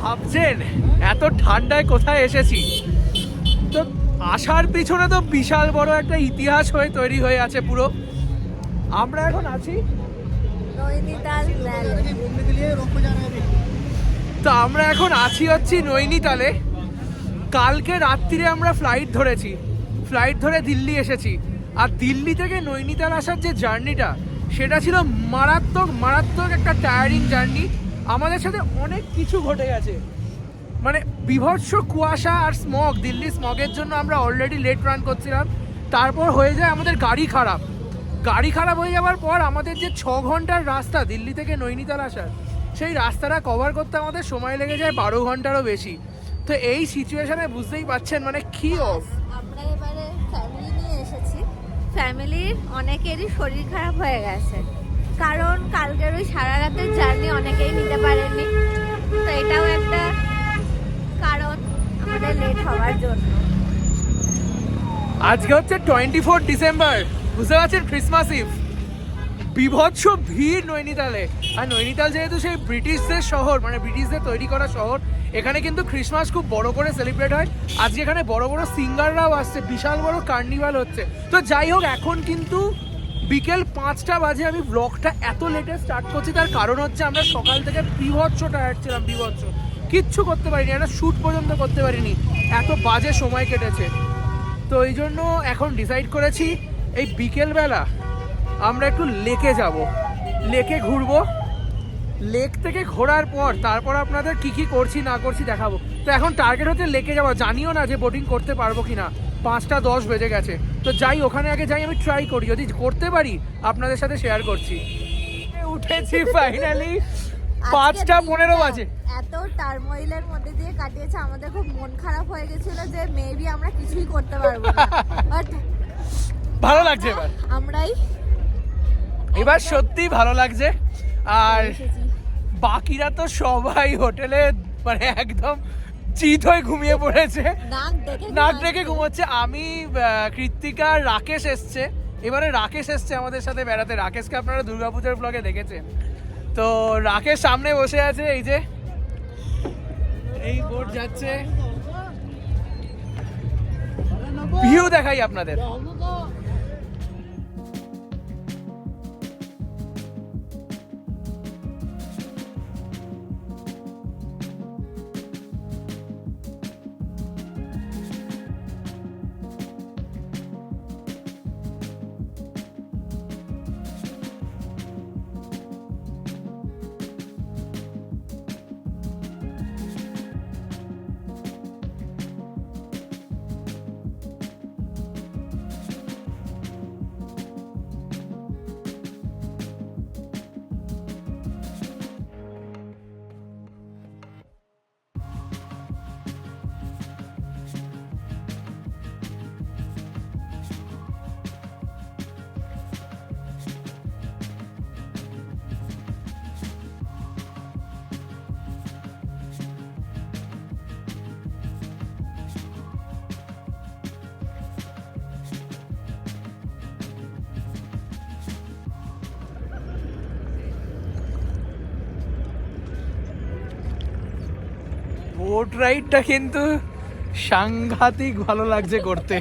ভাবছেন এত ঠান্ডায় কোথায় এসেছি? তো আসার পিছনে তো বিশাল বড় একটা ইতিহাস হয়ে তৈরি হয়ে আছে পুরো। আমরা এখন আছি তো আমরা এখন আছি হচ্ছি নৈনিতালে। কালকে রাত্রিরে আমরা ফ্লাইট ধরে দিল্লি এসেছি। আর দিল্লি থেকে নৈনিতাল আসার যে জার্নিটা, সেটা ছিল মারাত্মক একটা টায়ারিং জার্নি। আমাদের সাথে অনেক কিছু ঘটে গেছে, মানে বিভৎস কুয়াশা আর স্মগ। দিল্লি স্মগের জন্য আমরা অলরেডি লেট রান করছিলাম। তারপর হয়ে যায় আমাদের গাড়ি খারাপ হয়ে যাওয়ার পর আমাদের যে 6 ঘন্টার রাস্তা দিল্লি থেকে নৈনিতাল আসার, সেই রাস্তাটা কভার করতে আমাদের সময় লেগে যায় 12 ঘন্টারও বেশি। তো এই সিচুয়েশনে বুঝতেই পারছেন মানে কি আমরা এবারে ফ্যামিলি নিয়ে এসেছি। ফ্যামিলির অনেকেরই শরীর খারাপ হয়ে গেছে, কারণ কালকের ওই সারা রাতের জার্নি অনেকেই নিতে পারেননি। তো এটাও একটা কারণ আমাদের লেট হওয়ার জন্য। আজকে হচ্ছে 24 ডিসেম্বর, বুঝতে পারছেন, ক্রিসমাস ইভ। বিভৎস ভিড় নৈনিতালে। আর নৈনিতাল যেহেতু সেই ব্রিটিশদের শহর, মানে ব্রিটিশদের তৈরি করা শহর, এখানে কিন্তু ক্রিসমাস খুব বড় করে সেলিব্রেট হয়। আজকে এখানে বড় বড় সিঙ্গাররাও আসছে, বিশাল বড় কার্নিভাল হচ্ছে। তো যাই হোক, এখন কিন্তু বিকেল 5টা বাজে। আমি ব্লগটা এত লেটে স্টার্ট করছি, তার কারণ হচ্ছে আমরা সকাল থেকে বিভৎস টায়ার্ড ছিলাম, কিচ্ছু করতে পারিনি, একটা শ্যুট পর্যন্ত করতে পারিনি, এত বাজে সময় কেটেছে। তো এই জন্য এখন ডিসাইড করেছি এই বিকেলবেলা আমরা একটু লেকে যাব, লেকে ঘুরবো। লেক থেকে ঘোরার পর তারপর আপনাদের কি করছি না করছি দেখাবো। তো এখন টার্গেট হচ্ছে লেকে যাওয়া। জানিও না যে বোটিং করতে পারবো কিনা, 5টা 10 বেজে গেছে। তো যাই, ওখানে আগে যাই, আমি ট্রাই করি, যদি করতে পারি আপনাদের সাথে শেয়ার করছি। উঠেছি ফাইনালি, 5টা 15 বাজে। এত টার্মোইলের মধ্যে দিয়ে কাটিয়েছে, আমাদের খুব মন খারাপ হয়ে গেছিল যে মেবি আমরা কিছুই করতে পারবো না। বাট ভালো লাগছে এবার সত্যি ভালো লাগছে। আর বাকিরা তো সবাই হোটেলে মানে একদম চিত হয়ে ঘুমিয়ে পড়েছে, নাক ডেকে ঘুমোচ্ছে। আমি, কৃত্তিকা, রাকেশ এসছে। এবারে রাকেশ এসছে আমাদের সাথে বেড়াতে। রাকেশকে আপনারা দুর্গাপূজার ব্লগে দেখেছেন। তো রাকেশ সামনে বসে আছে, এই যে এই বোট যাচ্ছে, ভিউ দেখাই আপনাদের। বোট রাইডটা কিন্তু সাংঘাতিক ভালো লাগছে করতে।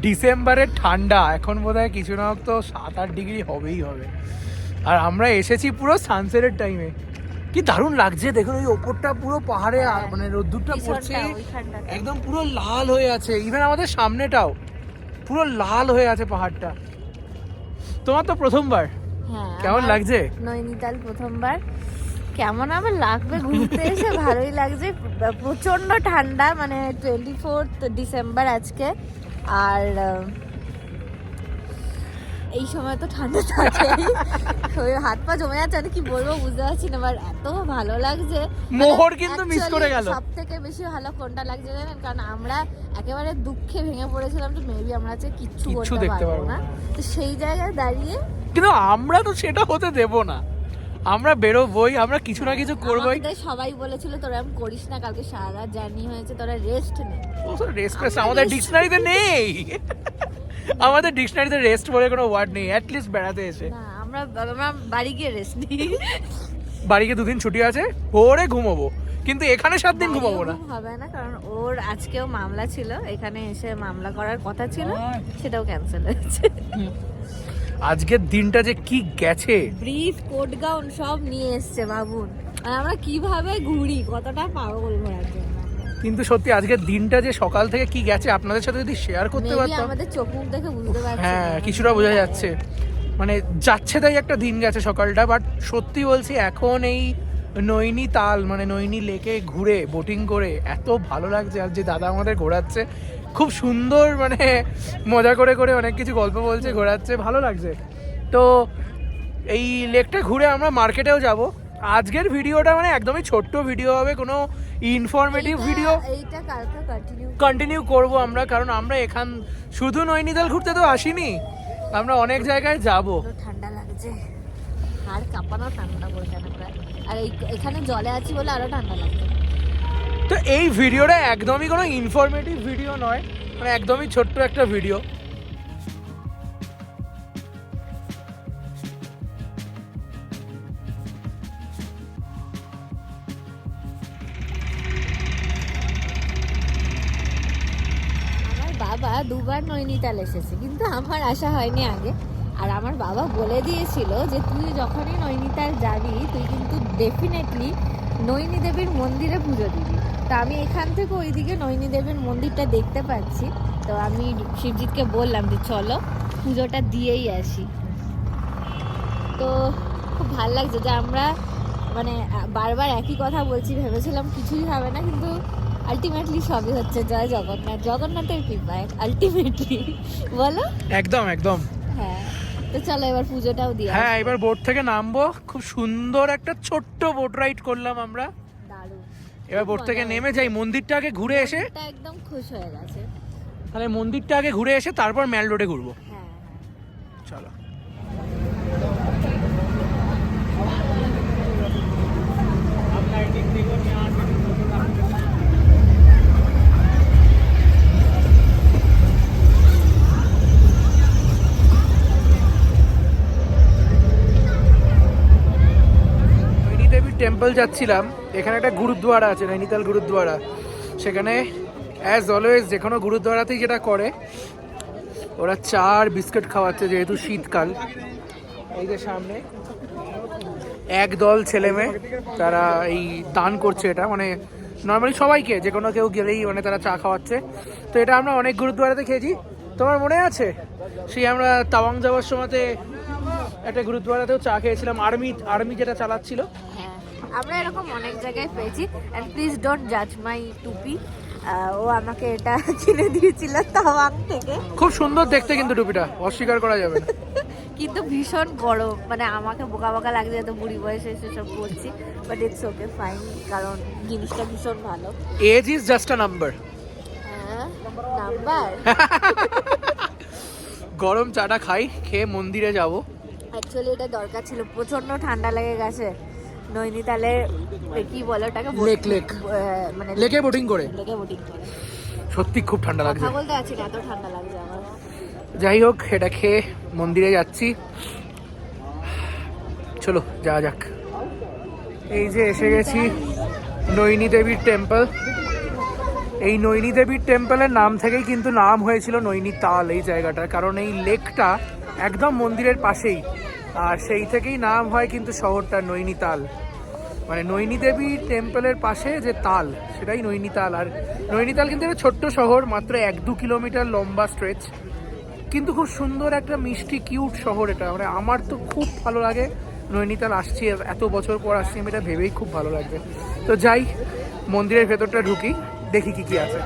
ডিসেম্বরের ঠান্ডা, এখন বোধহয় কিছু না হোক তো 7-8 ডিগ্রি হবেই হবে। আর আমরা এসেছি পুরো সানসেটের টাইমে। কি দারুণ লাগছে দেখুন, ওই ওপরটা পুরো পাহাড়ে মানে রোদ্দুরটা পড়ছে, একদম পুরো লাল হয়ে আছে। ইভেন আমাদের সামনেটাও পুরো লাল হয়ে আছে পাহাড়টা। তোমার তো প্রথমবার, কেমন লাগছে? নৈনিতাল প্রথমবার। কেমন আবার লাগবে ঘুরতে এসে? ভালোই লাগছে। প্রচন্ড ঠান্ডা, মানে 24 ডিসেম্বর আজকে। আর এই সময় তো ঠান্ডা থাকে, হাত পা জমে যাচ্ছে। আমি কি বলবো বুঝতে পারছি না, এবার এত ভালো লাগছে। মোহর কিন্তু মিস করে গেল। সব থেকে বেশি ভালো কোনটা লাগছে জানেন? কারণ আমরা একেবারে দুঃখে ভেঙে পড়েছিলাম যে মেবি আমরা কিচ্ছু করতে পারবো না। তো সেই জায়গায় দাঁড়িয়ে, কিন্তু আমরা তো সেটা হতে দেব না। আমরা বেরোবই, আমরা কিছু না কিছু করবোই। আমাদের সবাই বলেছিল তোরা এরকম করিস না, কালকে সারা রাত জার্নি হয়েছে, তোরা রেস্ট নে। রেস্ট আমাদের ডিকশনারিতে নেই। আমাদের ডিকশনারিতে রেস্ট বলে কোনো ওয়ার্ড নেই, অ্যাট লিস্ট বেড়াতে এসে। না, আমরা বাড়ি গিয়ে রেস্ট নিই। বাড়িতে 2 দিন ছুটি আছে, ভোরে ঘুমাবো, কিন্তু এখানে 7 দিন ঘুমাবো না। হবে না, কারণ ওর আজকেও মামলা ছিল, এখানে এসে মামলা করার কথা ছিল, সেটাও ক্যান্সেল হয়েছে। আজকের দিনটা যে কি গেছে। ব্রিফ, কোট গাউন সব নিয়ে এসছে ভাবুন, আর আমরা কিভাবে ঘুরি, কতটা পাগল ঘোরার জন্য। কিন্তু সত্যি আজকের দিনটা যে সকাল থেকে কি গেছে আপনাদের সাথে যদি শেয়ার করতে Maybe পারতাম। আমাদের চোখ মুখ দেখে বুঝতে পারছি। হ্যাঁ, কিছুটা বোঝা যাচ্ছে, মানে যাচ্ছে তাই একটা দিন গেছে সকালটা। বাট সত্যি বলছি, এখন এই নৈনিতাল মানে নৈনি লেকে ঘুরে বোটিং করে এত ভালো লাগছে। আর যে দাদা আমাদের ঘোরাচ্ছে খুব সুন্দর, মানে মজা করে করে অনেক কিছু গল্প বলছে, ঘোরাচ্ছে, ভালো লাগছে। তো এই লেকটা ঘুরে আমরা মার্কেটেও যাব। আজকের ভিডিওটা মানে একদমই ছোট্ট ভিডিও হবে, কোনো ইনফরমেটিভ ভিডিও এইটা কালকে কন্টিনিউ করব আমরা, কারণ আমরা এখান শুধু নৈনিতাল ঘুরতে তো আসিনি, আমরা অনেক জায়গায় যাব। ঠান্ডা লাগছে, আর কাঁপানো ঠান্ডা পড়ছে না প্রায়, আর এখানে জলে আছি বলে আরো ঠান্ডা লাগছে। তো এই ভিডিওটা একদমই কোনো ইনফরমেটিভ ভিডিও নয়, মানে একদমই ছোট্ট একটা ভিডিও। বাবা 2বার নৈনিতাল এসেছে, কিন্তু আমার আশা হয়নি আগে। আর আমার বাবা বলে দিয়েছিল যে তুই যখনই নৈনিতাল যাবি তুই কিন্তু ডেফিনেটলি নৈনী দেবীর মন্দিরে পুজো দিবি। তো আমি এখান থেকে ওইদিকে নৈনী দেবীর মন্দিরটা দেখতে পাচ্ছি, তো আমি শিবজিৎকে বললাম যে চলো পুজোটা দিয়েই আসি। তো খুব ভালো লাগছে যে আমরা মানে বারবার একই কথা বলছি, ভেবেছিলাম কিছুই হবে না, কিন্তু আলটিমেটলি সবই হচ্ছে। জয় জগন্নাথ, জগন্নাথের কৃপায় আলটিমেটলি, বলো। একদম একদম। হ্যাঁ, তো চলো এবার পুজোটাও দিয়ে। হ্যাঁ, এবার বোট থেকে নামবো। খুব সুন্দর একটা ছোট্ট বোট রাইড করলাম আমরা। দারুণ। এবার বোট থেকে নেমে যাই, মন্দিরটা আগে ঘুরে এসে। একদম খুশ হয়ে গেছে। তাহলে মন্দিরটা আগে ঘুরে এসে তারপর ম্যাল রোডে ঘুরবো। হ্যাঁ, চলো। টেম্পল যাচ্ছিলাম, এখানে একটা গুরুদ্বারা আছে, নৈনিতাল গুরুদ্বারা। সেখানে অ্যাজ অলওয়েজ যে কোনো গুরুদ্বারাতেই যেটা করে, ওরা চা আর বিস্কুট খাওয়াচ্ছে, যেহেতু শীতকাল। এই যে সামনে একদল ছেলে মেয়ে, তারা এই দান করছে। এটা মানে নর্মালি সবাইকে, যে কোনো কেউ গেলেই মানে তারা চা খাওয়াচ্ছে। তো এটা আমরা অনেক গুরুদ্বারাতে খেয়েছি। তোমার মনে আছে সেই আমরা তাওয়াং যাওয়ার সময়তে একটা গুরুদ্বারাতেও চা খেয়েছিলাম, আর্মি যেটা চালাচ্ছিল। হ্যাঁ, আমরা এরকম অনেক জায়গায় পেয়েছি। অ্যান্ড প্লিজ ডোন্ট জাজ মাই টুপি, ও আমাকে এটা কিনে দিয়েছিল তাওয়াং থেকে। খুব সুন্দর দেখতে কিন্তু টুপিটা, অস্বীকার করা যাবে না। কিন্তু ভীষণ গরম, মানে আমাকে বোকা বোকা লাগছে, এত বুড়ি বয়সে সেসব করছি, বাট ইটস ওকে ফাইন, কারণ জিনিসটা ভীষণ ভালো। Age is just a number. Number. গরম চাটা খাই, খেয়ে মন্দিরে যাব। অ্যাকচুয়ালি এটা দরকার ছিল, প্রচন্ড ঠান্ডা লেগে গেছে নৈনিতালে। কি বলে ওটাকে, লেক মানে লেকে বোটিং করে। লেকে বোটিং করে সত্যি খুব ঠান্ডা লাগছে, কথা বলতে আছি না, এত ঠান্ডা লাগছে আমার। যাই হোক, এটা খেয়ে মন্দিরে যাচ্ছি। চলো যাওয়া যাক। এই যে এসে গেছি নৈনী দেবীর টেম্পল। এই নৈনী দেবীর টেম্পলের নাম থেকেই কিন্তু নাম হয়েছিল নৈনিতাল এই জায়গাটার, কারণ এই লেকটা একদম মন্দিরের পাশেই, আর সেই থেকেই নাম হয় কিন্তু শহরটা নৈনিতাল। মানে নৈনী দেবী টেম্পলের পাশে যে তাল, সেটাই নৈনিতাল। আর নৈনিতাল কিন্তু একটা ছোট্ট শহর, মাত্র 1-2 কিলোমিটার লম্বা স্ট্রেচ, কিন্তু খুব সুন্দর একটা মিষ্টি কিউট শহর এটা। মানে আমার তো খুব ভালো লাগে নৈনিতাল, আসছি এত বছর পর আসছি, আমি এটা ভেবেই খুব ভালো লাগবে। তো যাই, মন্দিরের ভেতরটা ঢুকি, দেখি কি কি আছে।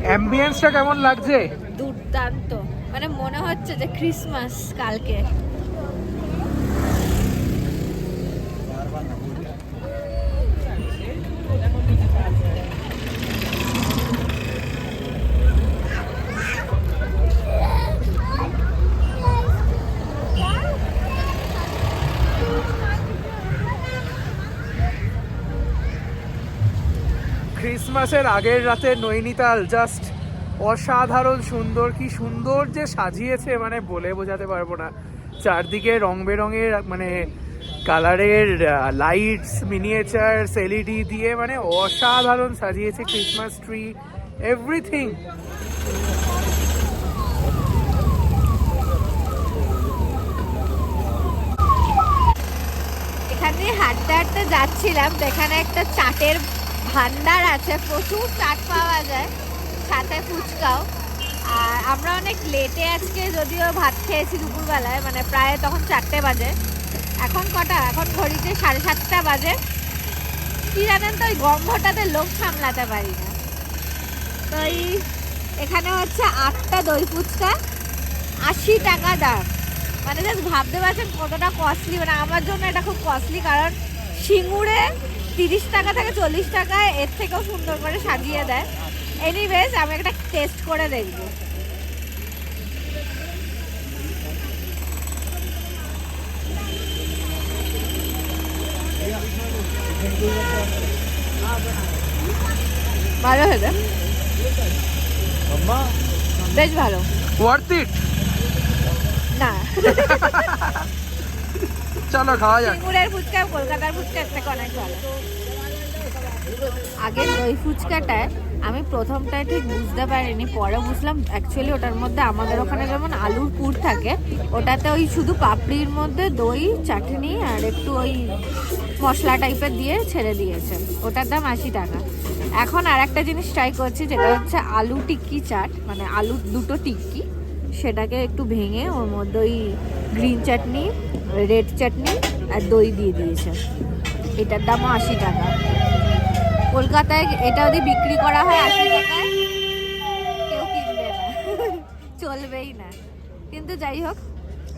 অ্যাম্বিয়েন্সটা কেমন লাগছে? দুর্দান্ত, মানে মনে হচ্ছে যে ক্রিসমাস কালকে। ক্রিসমাসের আগের রাতে নৈনিতাল জাস্ট অসাধারণ সুন্দর, কি সুন্দর যে সাজিয়েছে মানে বলে বোঝাতে পারবো না। চারদিকে রং বেরঙের মানে কালারের লাইটস, মিনিয়েচার্স, এলইডি দিয়ে মানে অসাধারণ সাজিয়েছে ক্রিসমাস ট্রি, এভরিথিং। এখানে হাঁটতে হাঁটতে যাচ্ছিলাম, তো এখানে একটা চাটের ভান্ডার আছে, প্রচুর চাট পাওয়া যায়, সাথে ফুচকাও। আর আমরা অনেক লেটে আজকে যদিও ভাত খেয়েছি দুপুরবেলায়, মানে প্রায় তখন 4টে বাজে। এখন কটা? এখন ঘড়িতে 7:30 বাজে। কি জানেন তো, ওই গন্ধটাতে লোক সামলাতে পারি না। তো এখানে হচ্ছে 8টা দই ফুচকা, 80 টাকা দাম। মানে জাস্ট ভাবতে পারছেন কতটা কস্টলি। মানে আমার জন্য এটা খুব কস্টলি, কারণ সিঙ্গুরে 30 টাকা থেকে 40 টাকায় এর থেকেও সুন্দর করে সাজিয়ে দেয়। এনিওয়েজ আমি একটা টেস্ট করে দেখব। ভালো হয়েছে, বেশ ভালো। ওয়ার্থ ইট না, চলো খাওয়া যাক। সিঙ্গুরের ফুচকা কলকাতার ফুচকার থেকে অনেক ভালো। আগের দই ফুচকাটায় আমি প্রথমটায় ঠিক বুঝতে পারিনি, পরে বুঝলাম অ্যাকচুয়ালি ওটার মধ্যে আমাদের ওখানে যেমন আলুর পুর থাকে, ওটাতে ওই শুধু পাপড়ির মধ্যে দই, চাটনি আর একটু ওই মশলা টাইপের দিয়ে ছেড়ে দিয়েছে। ওটার দাম 80 টাকা। এখন আর একটা জিনিস ট্রাই করছি, যেটা হচ্ছে আলু টিক্কি চাট, মানে আলু দুটো টিক্কি, সেটাকে একটু ভেঙে ওর মধ্যে ওই গ্রিন চাটনি, রেড চাটনি আর দই দিয়ে দিয়েছে। এটার দামও 80 টাকা। কলকাতায় এটা যদি বিক্রি করা হয় 80 টাকায়, কেউ কিনবে না, চলবেই না। কিন্তু যাই হোক,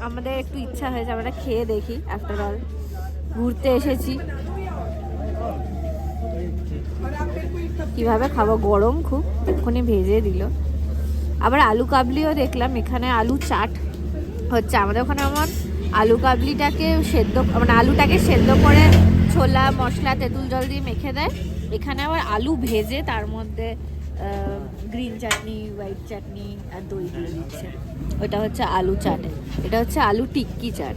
আমাদের একটু ইচ্ছা হয়েছে, আমরা খেয়ে দেখি। আফটার অল ঘুরতে এসেছি, কিভাবে খাবো, গরম খুব, এক্ষুনি ভেজে দিল। আবার আলু কাবলিও দেখলাম এখানে, আলু চাট হচ্ছে। আমাদের ওখানে আমার আলু কাবলিটাকে সেদ্ধ, মানে আলুটাকে সেদ্ধ করে ছোলা মশলা তেঁতুল জল দিয়ে মেখে দেয়। এখানে আবার আলু ভেজে তার মধ্যে গ্রিন চাটনি, হোয়াইট চাটনি আর দই দিয়ে দিচ্ছে। ওটা হচ্ছে আলু চাট, এটা হচ্ছে আলু টিক্কি চাট।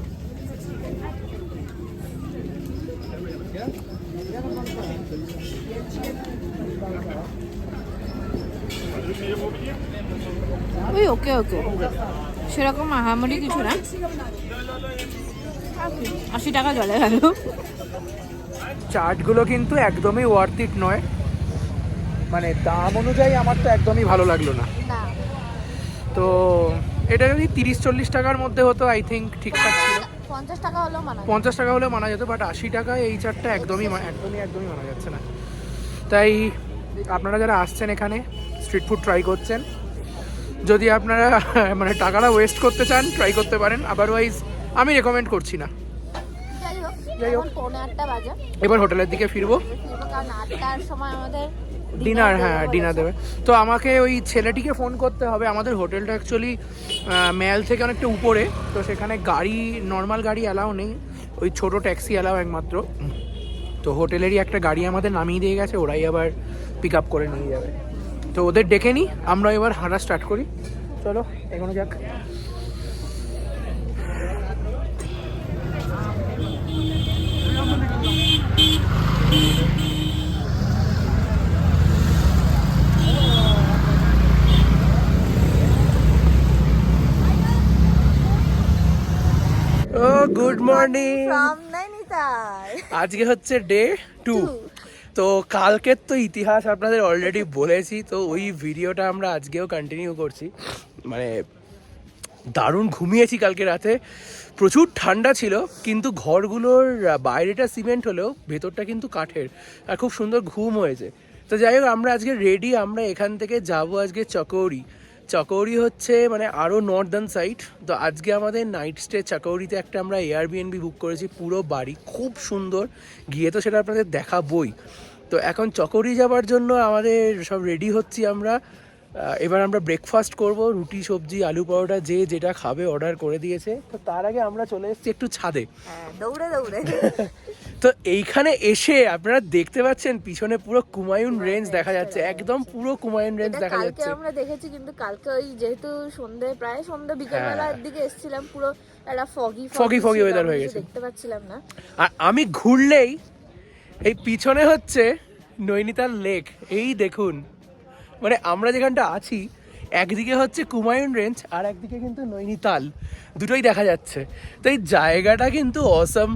ওই ওকে ওকে, সেরকম আহামরি কিছু না, 80 টাকা জলে গেল। চাটগুলো কিন্তু একদমই ওয়ার্থ ইট নয়, মানে দাম অনুযায়ী আমার তো একদমই ভালো লাগলো না। তো এটা যদি 30-40 টাকার মধ্যে হতো আই থিঙ্ক ঠিকঠাক ছিল। 50 টাকা হলেও মানা, 50 টাকা হলেও মানা যেত, বাট 80 টাকায় এই চাটটা একদমই মানা যাচ্ছে না। তাই আপনারা যারা আসছেন এখানে স্ট্রিট ফুড ট্রাই করছেন, যদি আপনারা মানে টাকাটা ওয়েস্ট করতে চান ট্রাই করতে পারেন, আদারওয়াইজ আমি রেকমেন্ড করছি না। যাই হোক, 8:45 বাজে, এবার হোটেলের দিকে ফিরবো, কারণ 8টার সময় আমাদের ডিনার, হ্যাঁ ডিনার দেবে। তো আমাকে ওই ছেলেটিকে ফোন করতে হবে। আমাদের হোটেলটা অ্যাকচুয়ালি ম্যাল থেকে অনেকটা উপরে, তো সেখানে গাড়ি, নর্মাল গাড়ি অ্যালাউ নেই, ওই ছোটো ট্যাক্সি অ্যালাউ একমাত্র। তো হোটেলেরই একটা গাড়ি আমাদের নামিয়ে দিয়ে গেছে, ওরাই আবার পিক আপ করে নিয়ে যাবে। তো ওদের ডেকে নিই, আমরা এবার হাঁটা স্টার্ট করি। চলো এগোনো যাক। Good morning from Nainital. আজকে হচ্ছে ডে 2। তো কালকের তো ইতিহাস আপনাদের অলরেডি বলেছি, তো ওই ভিডিওটা আমরা আজকেও কন্টিনিউ করছি। মানে দারুণ ঘুমিয়েছি কালকে রাতে, প্রচুর ঠান্ডা ছিল, কিন্তু ঘরগুলোর বাইরেটা সিমেন্ট হলেও ভেতরটা কিন্তু কাঠের, আর খুব সুন্দর ঘুম হয়েছে। তো যাই হোক আমরা আজকে রেডি, আমরা এখান থেকে যাব আজকে চকৌরি। চকৌরি হচ্ছে মানে আরও নর্দার্ন সাইড। তো আজকে আমাদের নাইট স্টে চকৌরিতে একটা আমরা এয়ারবিএনবি বুক করেছি, পুরো বাড়ি খুব সুন্দর, গিয়ে তো সেটা আপনাদের দেখাবই। তো এখন চকৌরি যাওয়ার জন্য আমাদের সব রেডি হচ্ছি আমরা। এবার আমরা ব্রেকফাস্ট করব, রুটি সবজি আলু পরোটা যে যেটা খাবে অর্ডার করে দিয়েছে। তো তার আগে আমরা চলে এসেছি একটু ছাদে, দৌড়ে দৌড়ে। তো এইখানে এসে আপনারা দেখতে পাচ্ছেন পিছনে পুরো কুমায়ুন রেঞ্জ দেখা যাচ্ছে, একদম পুরো কুমায়ুন রেঞ্জ দেখা যাচ্ছে। আমরা দেখেছি, কিন্তু কালকে ওই যেহেতু প্রায় সন্ধ্যে বিকেলবেলার দিকে এসেছিলাম, পুরো একটা ফগি ওয়েদার হয়ে গেছে, দেখতে পাচ্ছিলাম না। আর আমি ঘুরলেই এই পিছনে হচ্ছে নৈনিতাল লেক, এই দেখুন। মানে আমরা যেখানটা আছি একদিকে হচ্ছে কুমায়ুন রেঞ্জ আর একদিকে কিন্তু নৈনিতাল, দুটোই দেখা যাচ্ছে। তো এই জায়গাটা কিন্তু অসম।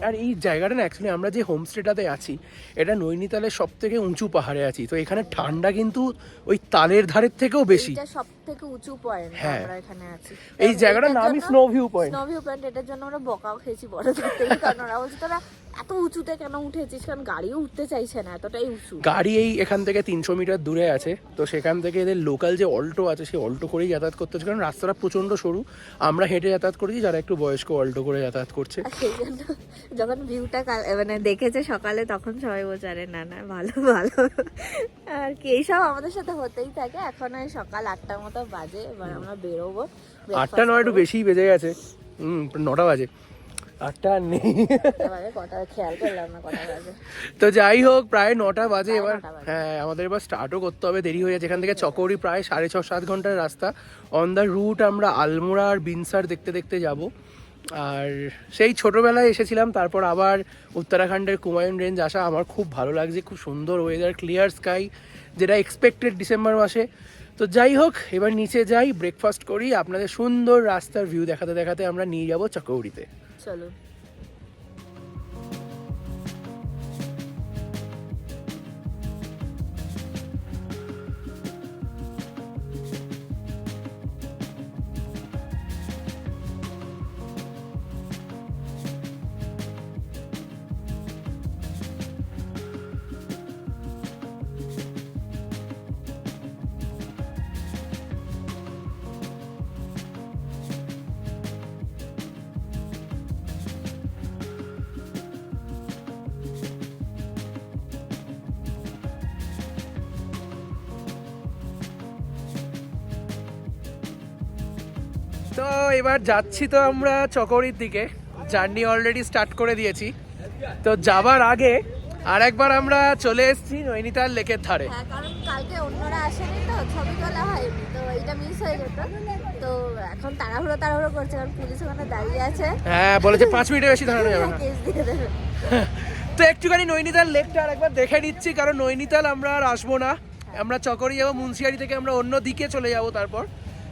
আর এই জায়গাটা না, অ্যাকচুয়ালি আমরা যে হোমস্টেটাতে আছি এটা নৈনিতালের সব থেকে উঁচু পাহাড়ে আছি। তো এখানে ঠান্ডা কিন্তু ওই তালের ধারের থেকেও বেশি, সব থেকে উঁচু পয়েন্ট আমরা এখানে আছি। এই জায়গাটার নামই স্নো ভিউ পয়েন্ট। এটার জন্য আমরা বকাও খেয়েছি বড় থেকে, কারণ ওরা বলছে তোরা এত উঁচুতে কেন উঠেছিস, কারণ গাড়িও উঠতে চাইছে না, এতটাই উঁচু। গাড়ি এই এখান থেকে 300 মিটার দূরে আছে, তো সেখান থেকে এদের লোকাল যে অল্টো আছে সেই অল্টো করেই যাতায়াত করতে হচ্ছে, কারণ রাস্তাটা প্রচণ্ড সরু। আমরা হেঁটে যাতায়াত করেছি, যারা একটু বয়স্ক অল্টো করে যাতায়াত করছে। সেই জন্য যখন ভিউটা মানে দেখেছে সকালে, তখন সবাই বলছে আরে না না ভালো ভালো। আর কি এইসব আমাদের সাথে হতেই থাকে। এখন ওই সকাল 8টার মতো বাজে, এবার আমরা বেরোবো। 8টা নয়, একটু বেশি বেজে গেছে, 9টা বাজে, 8টা নেই, কটা খেয়াল করলাম না কটা বাজে। তো যাই হোক প্রায় 9টা বাজে এবার। 9টা বাজে। হ্যাঁ, আমাদের এবার স্টার্টও করতে হবে, দেরি হয়ে যাচ্ছে। এখান থেকে চকৌরি প্রায় 6.5-7 ঘন্টার রাস্তা। অন দ্য রুট আমরা আলমোড়া আর বিনসার দেখতে দেখতে যাব। আর সেই ছোটোবেলায় এসেছিলাম, তারপর আবার উত্তরাখণ্ডের কুমায়ুন রেঞ্জ আসা আমার খুব ভালো লাগছে। খুব সুন্দর ওয়েদার, ক্লিয়ার স্কাই, যেটা এক্সপেক্টেড ডিসেম্বর মাসে। তো যাই হোক এবার নিচে যাই, ব্রেকফাস্ট করি, আপনাদের সুন্দর রাস্তার ভিউ দেখাতে দেখাতে আমরা নিয়ে যাব চকৌরিতে। চলো। তো এবার যাচ্ছি তো আমরা চকৌরির দিকে, জার্নি অলরেডি স্টার্ট করে দিয়েছি। তো যাবার আগে আর একবার আমরা চলে এসেছি নৈনিতাল লেকের ধারে। হ্যাঁ, কারণ কালকে অন্যরা আসেনি, তো ছবি তোলা হয়নি, তো এইটা মিস হয়ে যেত। তো এখন তাড়াহুড়ো করছে, কারণ পুলিশ ওখানে দাঁড়িয়ে আছে। হ্যাঁ, বলেছে 5 মিনিটের বেশি দাঁড়ানো যাবে না। কেস দিয়ে দেবে। তো একটুখানি নৈনিতাল লেকটা আর একবার দেখে নিচ্ছি, কারণ নৈনিতাল আমরা আর আসবো না, আমরা চকৌরি যাবো, মুন্সিয়ারি থেকে আমরা অন্য দিকে চলে যাব তারপর।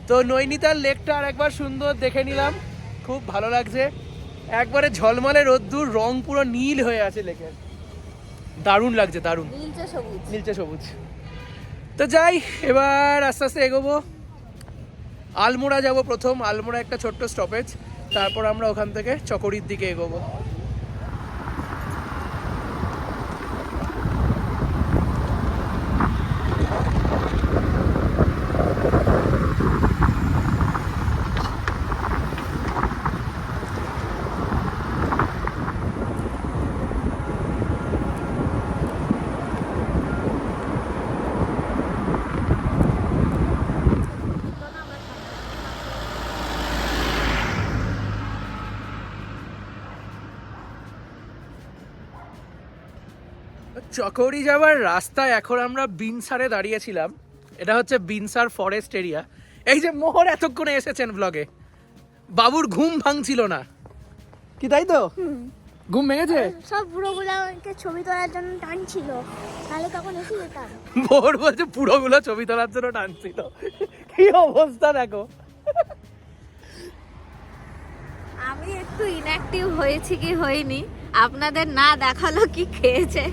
তো নৈনিতাল লেকটা আর একবার সুন্দর দেখে নিলাম, খুব ভালো লাগছে। একবারে ঝলমলে রোদ্দুর, রং পুরো নীল হয়ে আছে লেকের, দারুণ লাগছে, দারুণ নীলচে সবুজ। তো যাই, এবার আস্তে আস্তে এগোবো। আলমোড়া যাব প্রথম, আলমোড়া একটা ছোট্ট স্টপেজ, তারপর আমরা ওখান থেকে চকৌরির দিকে এগোবো। চকৌরি যাওয়ার রাস্তায় এখন আমরা বিনসারে দাঁড়িয়েছিলাম। এটা হচ্ছে বিনসার ফরেস্ট এরিয়া। এই যে মোহর এতক্ষণে এসেছেন ব্লগে, বাবুর ঘুম ভাঙছিল না কি, তাই তো? ঘুম ভেঙেছে? সব বুড়োগুলোকে ছবি তোলার জন্য টানছিল, তাহলে তখন এসে যেতাম। মোহর বলছে পুরোগুলো ছবি তোলার জন্য টানছিল, কি অবস্থা দেখো। আমি একটু ইনঅ্যাক্টিভ হয়েছি কি হয়নি, আপনাদের না দেখালো কি খেয়েছে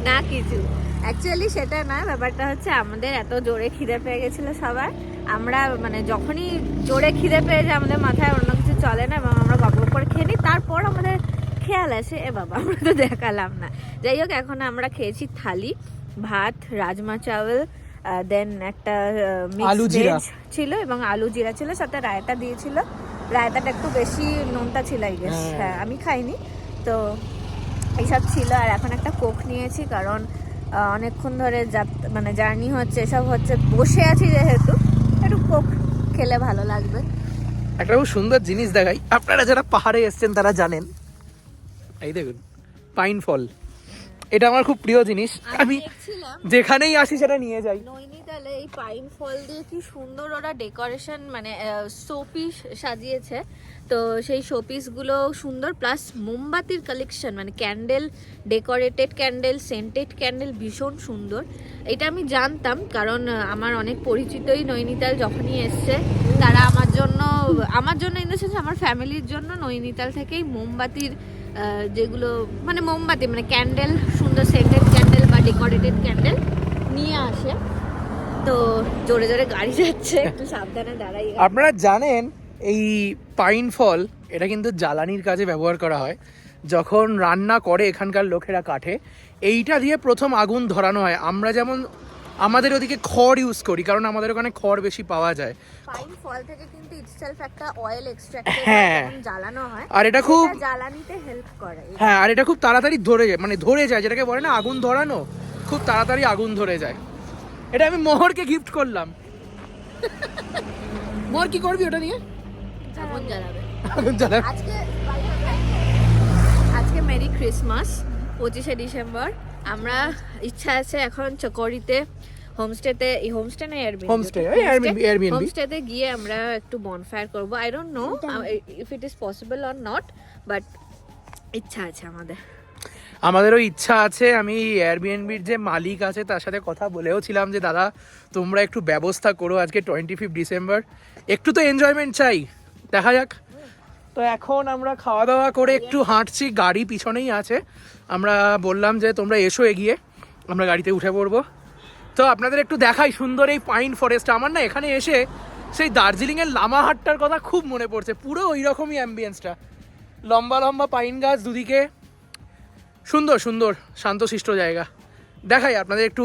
না কিছু। অ্যাকচুয়ালি সেটা না, ব্যাপারটা হচ্ছে আমাদের এত জোরে খিদে পেয়ে গেছিলো সবার। আমরা মানে যখনই জোরে খিদে পেয়ে যায় আমাদের মাথায় অন্য কিছু চলে না, এবং আমরা গপ করে খেয়ে নিই। তারপর আমাদের খেয়াল আসে এ বাবা আমরা তো দেখালাম না। যাই হোক, এখন আমরা খেয়েছি থালি, ভাত, রাজমা চাওয়াল, দেন একটা আলু মিক্স জিরা। ভেজ ছিল এবং আলু জিরা ছিল, সাথে রায়তা দিয়েছিল। রায়তাটা একটু বেশি নোনতা ছিল আই গেস। হ্যাঁ, আমি খাইনি তো এইসব ছিল। আর এখন একটা কোক নিয়েছি, কারণ অনেকক্ষণ ধরে মানে জার্নি হচ্ছে, এসব হচ্ছে, বসে আছি যেহেতু একটু কোক খেলে ভালো লাগবে। একটা খুব সুন্দর জিনিস দেখাই, আপনারা যারা পাহাড়ে এসেছেন তারা জানেন। এই দেখুন পাইন ফল, এটা আমার খুব প্রিয় জিনিস। আমি দেখছিলাম যেখানেই আসি সেটা নিয়ে যাই। নৈনিতালে এই পাইন ফল দিয়ে কি সুন্দর ওরা ডেকোরেশন, মানে শোপিস সাজিয়েছে। তো সেই শোপিসগুলো সুন্দর, প্লাস মোমবাতির কালেকশন, মানে candle, decorated candle, scented candle ভীষণ সুন্দর। এটা আমি জানতাম, কারণ আমার অনেক পরিচিতই নৈনিতাল যখনই এসছে তারা আমার জন্য ইন দ্য সেন্স আমার ফ্যামিলির জন্য নৈনিতাল থেকেই মোমবাতির যেগুলো মানে মোমবাতি মানে ক্যান্ডেল, সুন্দর সেন্টেড ক্যান্ডেল বা ডেকোরেটেড ক্যান্ডেল নিয়ে আসে। তো জোরে জোরে গাড়ি যাচ্ছে, একটু সাবধানে দাঁড়াই। আপনারা জানেন এই পাইন ফল এটা কিন্তু জ্বালানির কাজে ব্যবহার করা হয়। যখন রান্না করে এখানকার লোকেরা কাঠে, এইটা দিয়ে প্রথম আগুন ধরানো হয়। আমরা যেমন আমাদের ওদিকে খড় ইউজ করি, কারণ আমাদের ওখানে খড় বেশি পাওয়া যায়। পাইন ফল থেকে কিন্তু ইটসেলফ একটা অয়েল এক্সট্রাক্ট হ্যাঁ। জ্বালানো হয়, আর এটা খুব জ্বালানিতে হেল্প করে। হ্যাঁ, আর এটা খুব তাড়াতাড়ি ধরে যায়, যেটাকে বলে না আগুন ধরানো, খুব তাড়াতাড়ি আগুন ধরে যায়। এটা আমি মোহরকে গিফট করলাম। মোহর কি করবি ওটা নিয়ে? আগুন জ্বালাবে। আগুন জ্বালা। আজকে মেরি ক্রিসমাস, 25শে ডিসেম্বর। আমরা ইচ্ছা আছে এখন চকরিতে হোমস্টেতে, হোমস্টে না এয়ারবিএনবি, হোমস্টেতে গিয়ে আমরা একটু বনফায়ার করব। I don't know if it is possible or not, but ইচ্ছা আছে আমাদেরও ইচ্ছা আছে। আমি এয়ারবিএনবির যে মালিক আছে তার সাথে কথা বলেও ছিলাম যে দাদা তোমরা একটু ব্যবস্থা করো, আজকে 25 ডিসেম্বর, একটু তো এনজয়মেন্ট চাই, দেখা যাক। তো এখন আমরা খাওয়া দাওয়া করে একটু হাঁটছি, গাড়ি পিছনেই আছে। আমরা বললাম যে তোমরা এসো এগিয়ে, আমরা গাড়িতে উঠে পড়বো। তো আপনাদের একটু দেখাই সুন্দর এই পাইন ফরেস্ট। আমার না এখানে এসে সেই দার্জিলিংয়ের লামাহাটটার কথা খুব মনে পড়ছে, পুরো ওই রকমই অ্যাম্বিয়েন্সটা, লম্বা লম্বা পাইন গাছ দুদিকে, সুন্দর সুন্দর শান্তশিষ্ট জায়গা। দেখাই আপনাদের একটু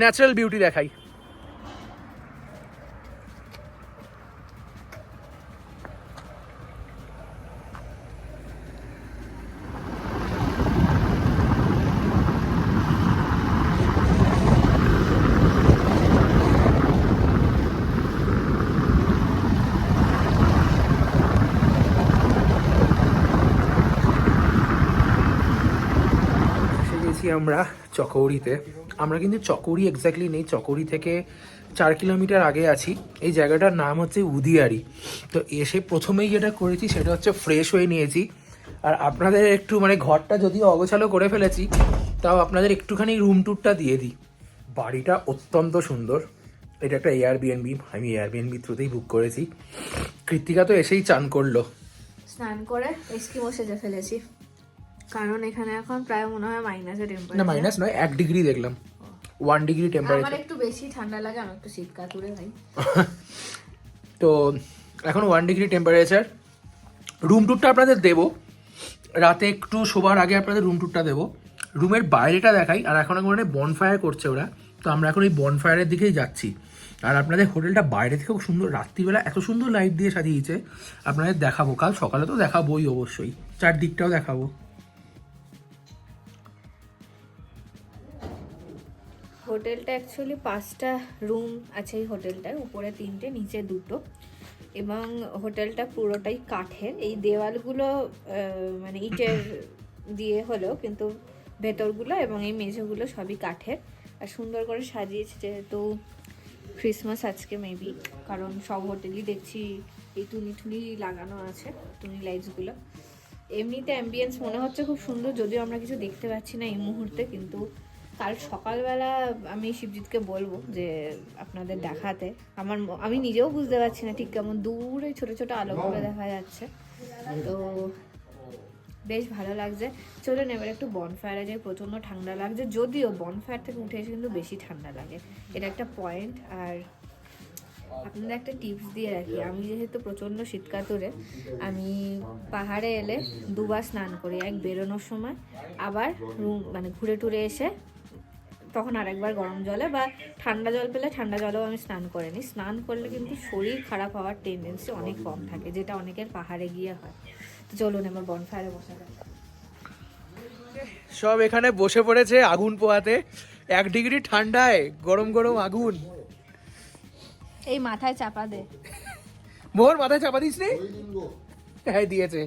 ন্যাচারাল বিউটি দেখাই। আমরা চকৌড়িতে, আমরা কিন্তু চকৌড়ি এক্স্যাক্টলি নেই, চকৌড়ি থেকে 4 কিলোমিটার আগে আছি। এই জায়গাটার নাম হচ্ছে উদিয়ারি। তো এসে প্রথমেই যেটা করেছি সেটা হচ্ছে ফ্রেশ হয়ে নিয়েছি। আর আপনাদের একটু মানে ঘরটা যদিও অগোছালো করে ফেলেছি, তাও আপনাদের একটুখানি রুম ট্যুরটা দিয়ে দিই। বাড়িটা অত্যন্ত সুন্দর। এটা একটা এয়ারবিএনবি, আমি এয়ারবিএনবি থ্রুতেই বুক করেছি। কৃত্তিকা তো এসেই চান করলো, স্নান করে এস্কিমো সেজে ফেলেছি, কারণ এখানে এখন প্রায় মনে হয় মাইনাসে না টেম্পারেচার। মাইনাস নয়, 1 ডিগ্রি দেখলাম, 1 ডিগ্রি আমার টেম্পারেচার। একটু বেশি ঠান্ডা লাগে, আমি একটু শীত কাতুরে ভাই। তো এখন 1 ডিগ্রি টেম্পারেচার। রুম ট্যুরটা আপনাদের দেবো রাতে, একটু শোবার আগে আপনাদের রুম ট্যুরটা দেবো। রুমের বাইরেটা দেখাই। আর এখন ওখানে বনফায়ার করছে ওরা, তো আমরা এখন এই বনফায়ারের দিকেই যাচ্ছি। আর আপনাদের হোটেলটা বাইরে থেকে খুব সুন্দর, রাত্রিবেলা এত সুন্দর লাইট দিয়ে সাজিয়েছে, আপনাদের দেখাবো। কাল সকালে তো দেখাবোই অবশ্যই, চারদিকটাও দেখাবো। হোটেলটা অ্যাকচুয়ালি 5টা রুম আছে এই হোটেলটার, উপরে 3টে, নিচে 2টো। এবং হোটেলটা পুরোটাই কাঠের। এই দেওয়ালগুলো মানে ইটের দিয়ে হলেও কিন্তু ভেতরগুলো এবং এই মেঝেগুলো সবই কাঠের। আর সুন্দর করে সাজিয়েছে, যেহেতু ক্রিসমাস আজকে মেবি, কারণ সব হোটেলই দেখছি এই টুনি লাগানো আছে, টুনি লাইটসগুলো। এমনিতে অ্যাম্বিয়েন্স মনে হচ্ছে খুব সুন্দর, যদিও আমরা কিছু দেখতে পাচ্ছি না এই মুহূর্তে, কিন্তু কাল সকালবেলা আমি শিবজিৎকে বলবো যে আপনাদের দেখাতে। আমি নিজেও বুঝতে পারছি না ঠিক কেমন দূরে ছোট ছোট আলোগুলো দেখা যাচ্ছে, তো বেশ ভালো লাগছে। চলুন এবার একটু বনফায়ারে যাই। প্রচণ্ড ঠান্ডা লাগছে, যদিও বনফায়ার থেকে উঠে এসে কিন্তু বেশি ঠান্ডা লাগে, এটা একটা পয়েন্ট। আর আপনাদের একটা টিপস দিয়ে রাখি, আমি যেহেতু প্রচণ্ড শীতকাতুরে, আমি পাহাড়ে এলে 2বার স্নান করি, এক বেরোনোর সময়, আবার রুম মানে ঘুরে টুরে এসে তখন আরেকবার গরম জলে, বা ঠান্ডা জল পেলে ঠান্ডা জলেও আমি স্নান করে নিই। স্নান করলে কিন্তু শরীর খারাপ হওয়ার টেন্ডেন্সি অনেক কম থাকে, যেটা অনেকের পাহাড়ে গিয়ে হয়। তো চলুন এবার বনফায়ারে বসা যাক। সব এখানে বসে পড়েছে আগুন পোহাতে, 1 ডিগ্রি ঠান্ডায় গরম গরম আগুন। এই মাথায় চাপা দে। মোহর মাথায় চাপা দিস নি? হ্যাঁ দিয়েছে।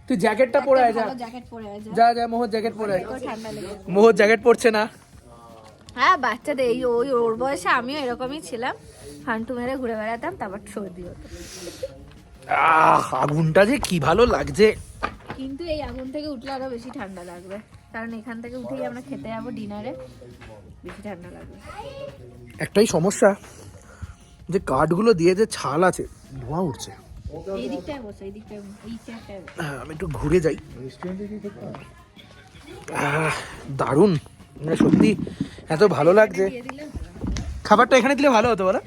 তুই জ্যাকেটটা পরে আয়, যা জ্যাকেট পরে আয়, যা যা মোহর জ্যাকেট পরে আয়। ঠান্ডা লেগে যাবে। মোহর জ্যাকেট পরছে না। হ্যাঁ বাচ্চাদের এই ওই ওর বয়সে আমিও এরকমই ছিলাম, ফান্টু মেরে ঘুরে বেড়াতাম, তারপর সর্দি হতো। আগুনটা যে কি ভালো লাগছে। কিন্তু এই আগুন থেকে উঠলে আরো বেশি ঠান্ডা লাগবে, কারণ এখান থেকে উঠেই আমরা খেতে যাবো ডিনারে, বেশি ঠান্ডা লাগবে। একটাই সমস্যা, যে কাঠগুলো দিয়ে যে ছাল আছে, ধোঁয়া উঠছে। এই দিকটায় বসো, এই দিকটায়, এই চেয়ারটায় বসো। আমি একটু ঘুরে যাই। দারুণ, মানে সত্যি এত ভালো লাগছে। দিয়ে দিলে খাবারটা এখানে দিলে ভালো হতো বলো।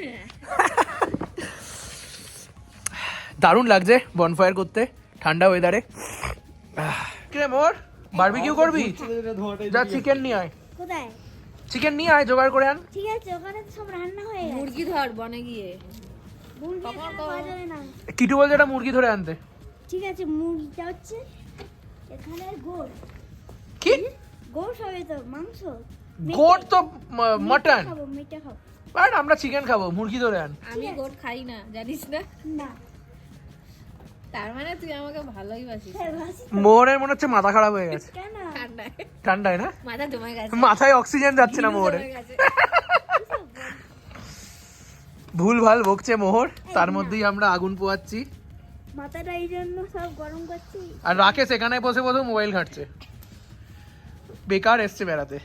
দারুণ লাগছে বনফায়ার করতে ঠান্ডা ওয়েদারে। কিরে মোর, বারবিকিউ করবি? যা চিকেন নিয়ে আয়, কোথায়? চিকেন নিয়ে আয়, জোগাড় করে আন। ঠিক আছে, ওখানে তো সব রান্না হয়ে গেছে। মুরগি ধর বনে গিয়ে। মুরগি এখানে পাওয়া যাবে না। কিটু বলছে একটা মুরগি ধরে আনতে। ঠিক আছে, মুরগিটা হচ্ছে এখানে গোল কি গোল হবে তো মাংস। গোট তো মটন, খাবো, মিটে খাবো বাট আমরা চিকেন খাবো, মুরগি ধরে আন। আমি গোট খাই না, জানিস না? না। তার মানে তুই আমাকে ভালোই বাসিস। হ্যাঁ, ভাসি মোহরের মনে হচ্ছে মাথা খারাপ হয়ে গেছে কেন? ঠান্ডায় ঠান্ডায়, না মাথা জমে গেছে, মাথায় অক্সিজেন যাচ্ছে না মোহরের। জমে গেছে। ভুল ভাল বকছে মোহর, তার মধ্যেই আমরা আগুন পোয়াচ্ছি। মাথাটা এই জন্য সব গরম করছি। আর রাকেশ এখানে বসে বসে মোবাইল ঘাঁটছে, বেকার এসছে বেড়াতে।